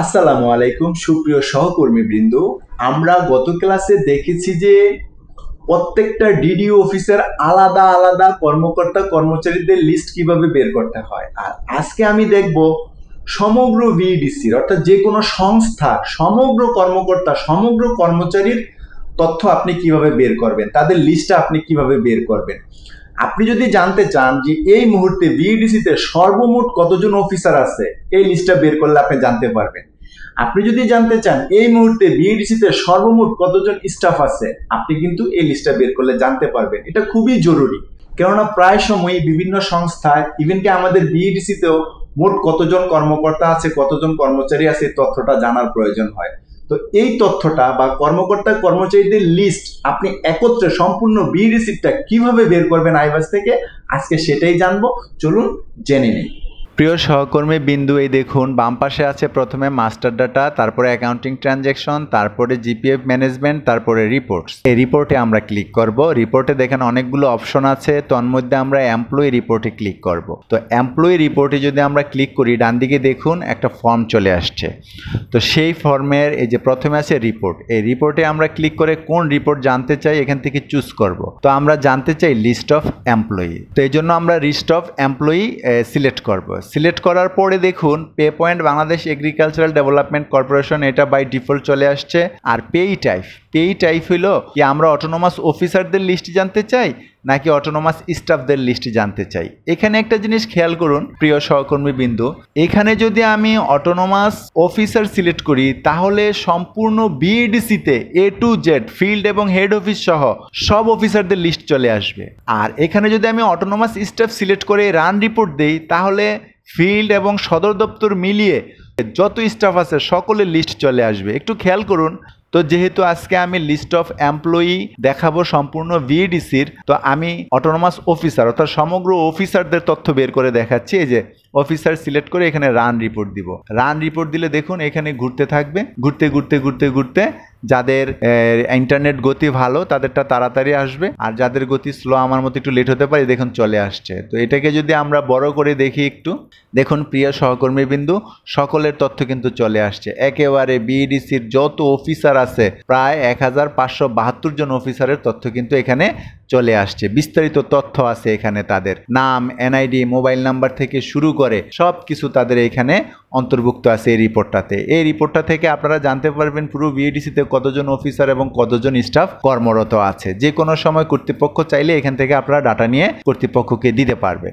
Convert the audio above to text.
আসসালামু আলাইকুম সুপ্রিয় সহকর্মীবৃন্দ। আমরা গত ক্লাসে দেখেছি যে প্রত্যেকটা ডিডিও অফিসের আলাদা আলাদা কর্মকর্তা কর্মচারীদের লিস্ট কিভাবে বের করতে হয়। আর আজকে আমি দেখব সমগ্র ভিডিসির অর্থাৎ যে কোনো সংস্থার সমগ্র কর্মকর্তা সমগ্র কর্মচারীর তথ্য আপনি কিভাবে বের করবেন, তাদের লিস্টটা আপনি কিভাবে বের করবেন। আপনি যদি জানতে চান যে এই মুহূর্তে বিইডিসিতে সর্বমোট কতজন অফিসার আছে, এই লিস্টটা বের করলে আপনি জানতে পারবেন। আপনি যদি জানতে চান এই মুহূর্তে বিইডিসিতে সর্বমোট কতজন স্টাফ আছে, আপনি কিন্তু এই লিস্টটা বের করলে জানতে পারবেন। এটা খুবই জরুরি, কেননা প্রায় সময়ই বিভিন্ন সংস্থায় ইভেন কি আমাদের বিইডিসিতেও মোট কতজন কর্মকর্তা আছে কতজন কর্মচারী আছে এই তথ্যটা জানার প্রয়োজন হয়। তো এই তথ্যটা বা কর্মকর্তা কর্মচারীদের লিস্ট আপনি একত্রে সম্পূর্ণ বিইডিসিটা কিভাবে বের করবেন আইবাস থেকে, আজকে সেটাই জানবো। চলুন জেনে নিই। প্রিয় সহকর্মী বিন্দু, এই দেখুন বাম পাশে আছে প্রথমে মাস্টার ডাটা, তারপরে অ্যাকাউন্টিং ট্রানজ্যাকশন, তারপরে জিপিএফ ম্যানেজমেন্ট, তারপরে রিপোর্টস। এই রিপোর্টে আমরা ক্লিক করব। রিপোর্টে দেখেন অনেকগুলো অপশন আছে, তন্মধ্যে আমরা এমপ্লয়ি রিপোর্টে ক্লিক করব। তো এমপ্লয়ি রিপোর্টে যদি আমরা ক্লিক করি, ডান দিকে দেখুন একটা ফর্ম চলে আসছে। তো সেই ফর্মের এই যে প্রথমে আছে রিপোর্ট, এই রিপোর্টে আমরা ক্লিক করে কোন রিপোর্ট জানতে চাই এখান থেকে চুজ করব। তো আমরা জানতে চাই লিস্ট অফ এমপ্লয়ি, তো এই জন্য আমরা লিস্ট অফ এমপ্লয়ি সিলেক্ট করব। সিলেক্ট করার পরে দেখুন pay point Bangladesh agricultural development corporation, এটা বাই ডিফল্ট চলে আসছে। আর পেই টাইপ হলো কি আমরা অটোনোমাস অফিসারদের লিস্ট জানতে চাই নাকি অটোনোমাস স্টাফদের লিস্ট জানতে চাই। এখানে একটা জিনিস খেয়াল করুন প্রিয় সহকর্মী বিন্দু, এখানে যদি আমি অটোনোমাস অফিসার সিলেক্ট করি তাহলে সম্পূর্ণ বিইডিসিতে এ টু জেড ফিল্ড এবং হেড অফিস সহ সব অফিসারদের লিস্ট চলে আসবে। আর এখানে যদি আমি অটোনোমাস স্টাফ সিলেক্ট করে রান রিপোর্ট দেই তাহলে ফিল্ড এবং সদর দপ্তর মিলিয়ে যত স্টাফ আছে সকলের লিস্ট চলে আসবে। একটু খেয়াল করুন। তো যেহেতু আজকে আমি লিস্ট অফ এমপ্লয়ি দেখাবো সম্পূর্ণ ভিডিসির, তো আমি অটোনোমাস অফিসার অর্থাৎ সমগ্র অফিসারদের তথ্য বের করে দেখাচ্ছি। এই যে অফিসার সিলেক্ট করে এখানে রান রিপোর্ট দিব। রান রিপোর্ট দিলে দেখুন এখানে ঘুরতে থাকবে, ঘুরতে যাদের ইন্টারনেট গতি ভালো তাদেরটা তাড়াতাড়ি আসবে, আর যাদের গতি স্লো আমার মতো একটু লেট হতে পারে, দেখুন চলে আসছে। তো এটাকে যদি আমরা বড় করে দেখি একটু, দেখুন প্রিয় সহকর্মী বিন্দু সকলের তথ্য কিন্তু চলে আসছে। একেবারে বিইডিসির যত অফিসার আছে প্রায় 1572 জন অফিসারের তথ্য কিন্তু এখানে চলে আসছে। বিস্তারিত তথ্য আছে এখানে, তাদের নাম, এনআইডি, মোবাইল নাম্বার থেকে শুরু করে সব কিছু তাদের এখানে অন্তর্ভুক্ত আছে এই রিপোর্টটাতে। এই রিপোর্টটা থেকে আপনারা জানতে পারবেন পুরো বিইডিসিতে কতজন অফিসার এবং কতজন স্টাফ কর্মরত আছে। যে কোনো সময় কর্তৃপক্ষ চাইলে এখান থেকে আপনারা ডাটা নিয়ে কর্তৃপক্ষকে দিতে পারবে।